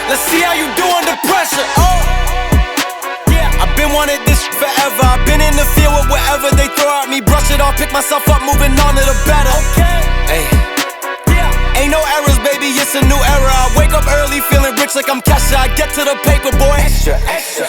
Let's see how you do under pressure. I've been wanting this forever. I've been in the field with whatever they throw at me. Brush it off, pick myself up, moving on to the better. Hey. Ain't no errors, baby, it's a new era. I wake up early, feeling rich like I'm Kesha. I get to the paper, boy. Extra.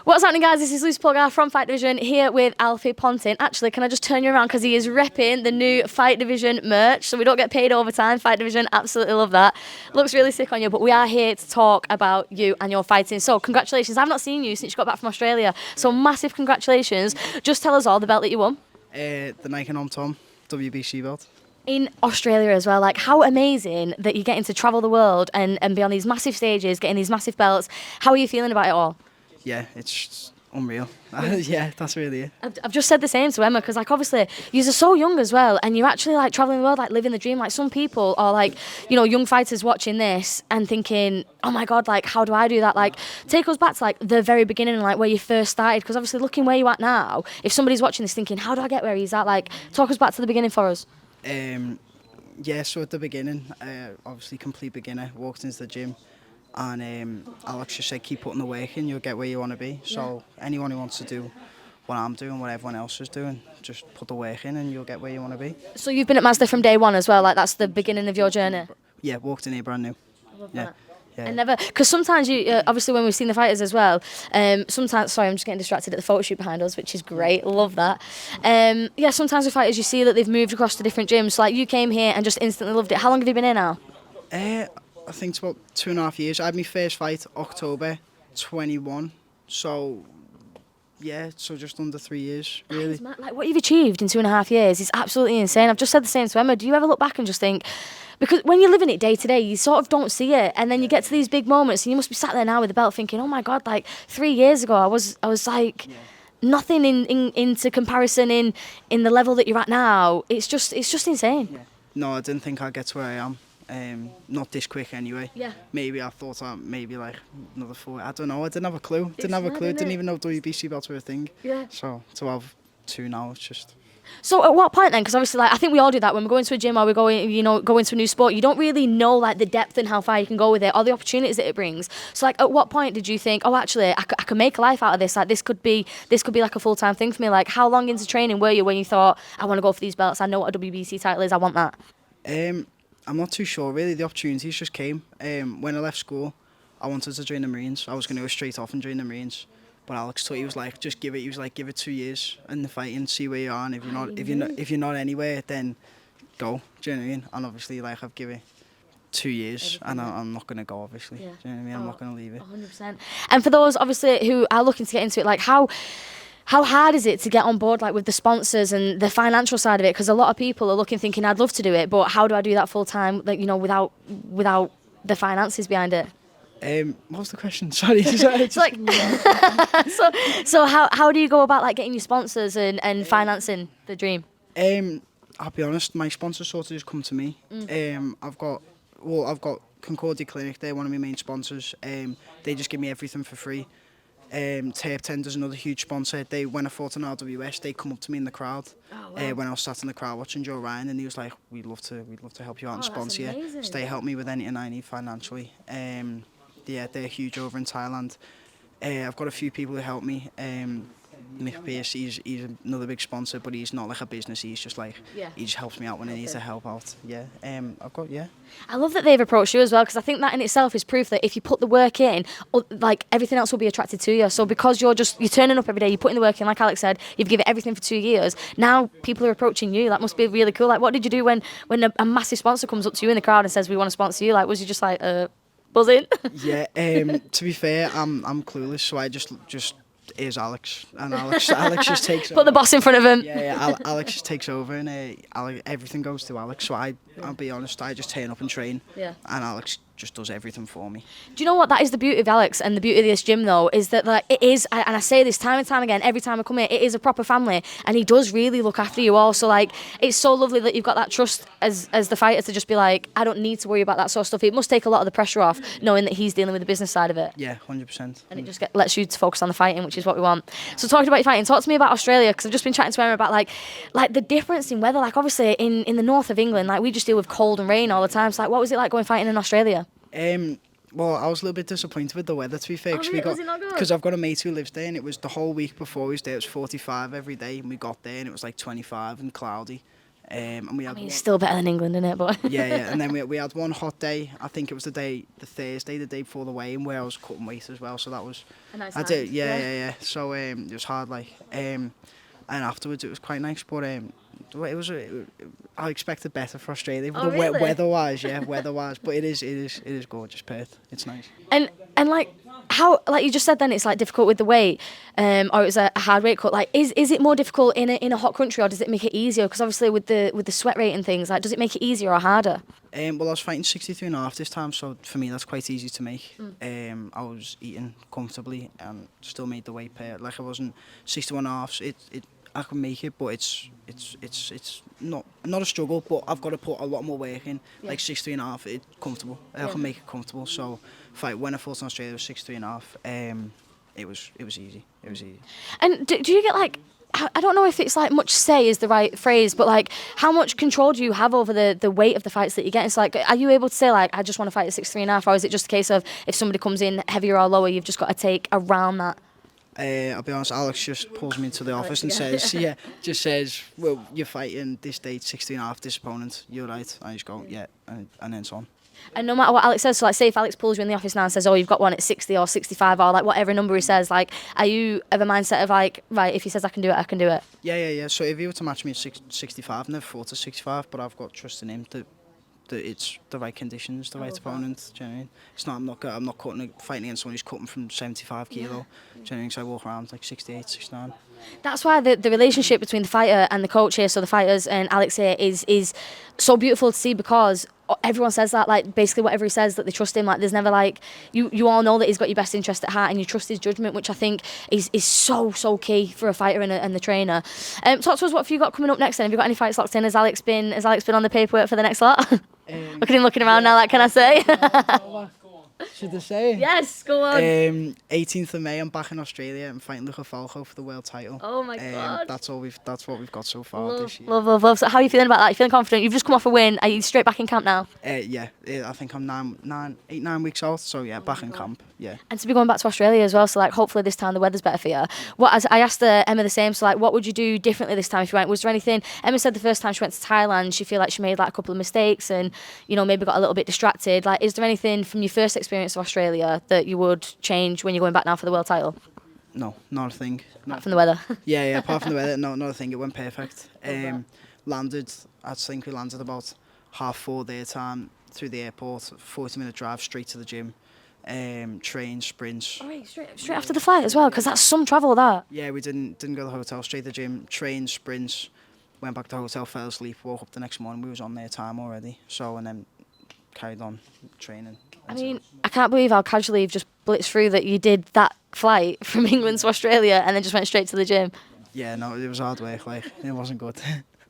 What's happening, guys? This is Lucy Polgar from Fight Division here with Alfie Ponting. Actually, can I just turn you around because he is repping the new Fight Division merch, so we don't get paid overtime. Fight Division, absolutely love that. Looks really sick on you, but we are here to talk about you and your fighting. So congratulations. I've not seen you since you got back from Australia, so massive congratulations. Just tell us all the belt that you won. The Khanom Tom W.B.C belt. In Australia as well, like how amazing that you're getting to travel the world and be on these massive stages, getting these massive belts. How are you feeling about it all? Yeah, it's unreal. Yeah, that's really it. I've just said the same to Emma because, like, obviously, you're so young as well, and you're actually like traveling the world, like living the dream. Like some people are like, you know, young fighters watching this and thinking, oh my God, like how do I do that? Like, take us back to like the very beginning, like where you first started. Because obviously, looking where you're at now, if somebody's watching this thinking, how do I get where he's at? Like, talk us back to the beginning for us. Yeah, so at the beginning, obviously complete beginner, walked into the gym. And Alex just said, keep putting the work in, you'll get where you want to be. So anyone who wants to do what I'm doing, what everyone else is doing, just put the work in and you'll get where you want to be. So you've been at Masda from day one as well, like that's the beginning of your journey? Yeah, walked in here brand new. I love that. Yeah. And never, because sometimes you, obviously when we've seen the fighters as well, sometimes, sorry, I'm just getting distracted at the photo shoot behind us, which is great, love that. Yeah, sometimes with fighters you see that they've moved across to different gyms, so like you came here and just instantly loved it. How long have you been here now? I think it's about 2.5 years. I had my first fight October 21, so yeah, so just under 3 years, really. Like what you've achieved in 2.5 years is absolutely insane. I've just said the same to Emma. Do you ever look back and just think, because when you're living it day to day, you sort of don't see it, and then you get to these big moments, and you must be sat there now with the belt thinking, oh my God, like 3 years ago, I was like nothing into comparison in the level that you're at now. It's just insane. Yeah. No, I didn't think I'd get to where I am. Not this quick anyway. Yeah. Maybe I thought maybe like another 4. I don't know. I didn't have a clue. Didn't even know WBC belts were a thing. Yeah. So to have 2 now, it's just. So at what point then? Because obviously, like I think we all do that when we're going to a gym or we're going, go into a new sport. You don't really know like the depth and how far you can go with it, or the opportunities that it brings. So like, at what point did you think, oh, actually, I can make a life out of this? Like this could be like a full-time thing for me. Like how long into training were you when you thought, I want to go for these belts? I know what a W.B.C title is. I want that. I'm not too sure really. The opportunities just came. When I left school, I wanted to join the Marines. I was going to go straight off and join the Marines, but Alex thought, he was like, just give it. He was like, give it 2 years in the fighting, see where you are, and if you're not anywhere, then go. Do you know what I mean? And obviously, like I've given 2 years, and I'm not going to go. Obviously, yeah. Do you know what I mean? I'm not going to leave it. 100%. And for those obviously who are looking to get into it, like how hard is it to get on board like with the sponsors and the financial side of it? Because a lot of people are looking thinking, I'd love to do it, but how do I do that full time, like, without the finances behind it? What was the question? Sorry. It's like so how do you go about like getting your sponsors and financing the dream? I'll be honest, my sponsors sort of just come to me. I've got Concordia Clinic, they're one of my main sponsors. They just give me everything for free. Tape Tender's another huge sponsor. When I fought in RWS, they come up to me in the crowd. Oh, wow. When I was sat in the crowd watching Joe Ryan, and he was like, "We'd love to help you out and sponsor you." So they help me with anything I need financially. Yeah, they're huge over in Thailand. I've got a few people who help me. Mick Pierce, he's another big sponsor, but he's not like a business. He's just like, he just helps me out when I need to help out. Yeah, I love that they've approached you as well, because I think that in itself is proof that if you put the work in, like everything else will be attracted to you. So because you're turning up every day, you're putting the work in, like Alex said, you've given everything for 2 years. Now people are approaching you. That must be really cool. Like, what did you do when a massive sponsor comes up to you in the crowd and says, "We want to sponsor you"? Like, was you just like buzzing? Yeah. To be fair, I'm clueless, so I just is Alex, and Alex just takes over. Put the boss in front of him. Yeah, Alex just takes over, and everything goes to Alex. So I'll be honest, I just turn up and train, and Alex just does everything for me. Do you know what? That is the beauty of Alex and the beauty of this gym, though, is that like it is, and I say this time and time again, every time I come here, it is a proper family, and he does really look after you all. So like, it's so lovely that you've got that trust as the fighter to just be like, I don't need to worry about that sort of stuff. It must take a lot of the pressure off knowing that he's dealing with the business side of it. Yeah, 100%. And it just lets you to focus on the fighting, which is what we want. So talking about your fighting, talk to me about Australia, because I've just been chatting to Emma about like the difference in weather. Like obviously in the north of England, like we just deal with cold and rain all the time. So like, what was it like going fighting in Australia? Well, I was a little bit disappointed with the weather, to be fair. Oh, really? Was it not good? Because I've got a mate who lives there, and it was the whole week before we was there, it was 45 every day, and we got there, and it was like 25 and cloudy. And we had It's still better than England, isn't it? But yeah. And then we had one hot day. I think it was the Thursday, the day before the weigh-in, where I was cutting weight as well. So that was a nice I did, yeah. So it was hard, like, and afterwards it was quite nice, but it was. I expected better for Australia, Oh, really? weather-wise, yeah, weather-wise. But it is gorgeous, Perth. It's nice. And like how, like you just said, then it's like difficult with the weight, or it was a hard weight cut. Like, is it more difficult in a hot country, or does it make it easier? Because obviously with the sweat rate and things, like, does it make it easier or harder? Well, I was fighting 63.5 this time, so for me that's quite easy to make. I was eating comfortably and still made the weight pay. Like, I wasn't 61.5. I can make it, but it's not a struggle. But I've got to put a lot more work in. Yeah. Like 63.5, it's comfortable. I can make it comfortable. So when I fought in Australia, it was 63.5. It was easy. It was easy. And do you get like, I don't know if it's like much say is the right phrase, but like how much control do you have over the weight of the fights that you get? It's like, are you able to say like, I just want to fight at 63.5, or is it just a case of if somebody comes in heavier or lower, you've just got to take around that? I'll be honest, Alex just pulls me into the office and says, well, you're fighting this date, 16.5, this opponent, you're right. I just go, yeah, and then it's on. And no matter what Alex says, so like say if Alex pulls you in the office now and says, oh, you've got one at 60 or 65 or like whatever number he says, like, are you of a mindset of like, right, if he says I can do it, I can do it? Yeah. So if he were to match me at 65, I've never fought at 65, but I've got trust in him that it's the right conditions, the right opponent. Do you know what I mean? It's not. I'm not fighting against someone who's cutting from 75 kilo. Do you know what I mean? So I walk around like 68, 69. That's why the relationship between the fighter and the coach here, so the fighters and Alex here, is so beautiful to see, because everyone says that, like, basically whatever he says, that they trust him. Like, there's never like, you all know that he's got your best interest at heart and you trust his judgment, which I think is so key for a fighter and the trainer. Talk to us, what have you got coming up next then? Have you got any fights locked in? Has Alex been on the paperwork for the next lot? Look at him looking around now, like, can I say? Should I say? Yes, go on. 18th of May, I'm back in Australia. I'm fighting Luca Falco for the world title. Oh my God. That's what we've got so far this year. Love. So how are you feeling about that? Are you feeling confident? You've just come off a win. Are you straight back in camp now? Yeah. I think I'm 9 weeks out. So yeah, back in camp. Yeah. And to be going back to Australia as well, so like hopefully this time the weather's better for you. As I asked Emma the same, so like what would you do differently this time if you went? Was there anything? Emma said the first time she went to Thailand, she feel like she made like a couple of mistakes and, you know, maybe got a little bit distracted. Like, is there anything from your first experience of Australia that you would change when you're going back now for the world title? No, not a thing. Apart from the weather. Yeah. Apart from the weather, no, not a thing. It went perfect. I think we landed about 4:30 their time through the airport. 40-minute drive straight to the gym. Train, sprints. Oh, right, straight after the flight as well, because that's some travel, that. Yeah, we didn't go to the hotel. Straight to the gym. Train, sprints. Went back to the hotel, fell asleep. Woke up the next morning. We was on their time already. So and then carried on training. I mean, I can't believe how casually you've just blitzed through that you did that flight from England to Australia and then just went straight to the gym. Yeah, no, it was hard work. Like, it wasn't good.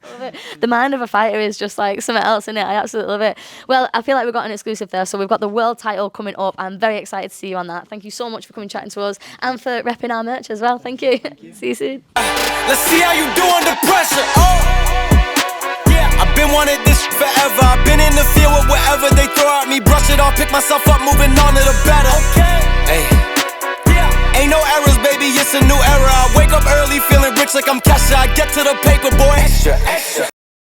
Love it. The mind of a fighter is just like something else, isn't it? I absolutely love it. Well, I feel like we've got an exclusive there. So we've got the world title coming up. I'm very excited to see you on that. Thank you so much for coming chatting to us and for repping our merch as well. Thank you. See you soon. Let's see how you do under pressure. I've been wanting this forever. I've been in the field with whatever they throw at me. Brush it off, pick myself up, moving on to the better. Hey. Ain't no errors, baby, it's a new era. I wake up early feeling rich like I'm Kesha. I get to the paper.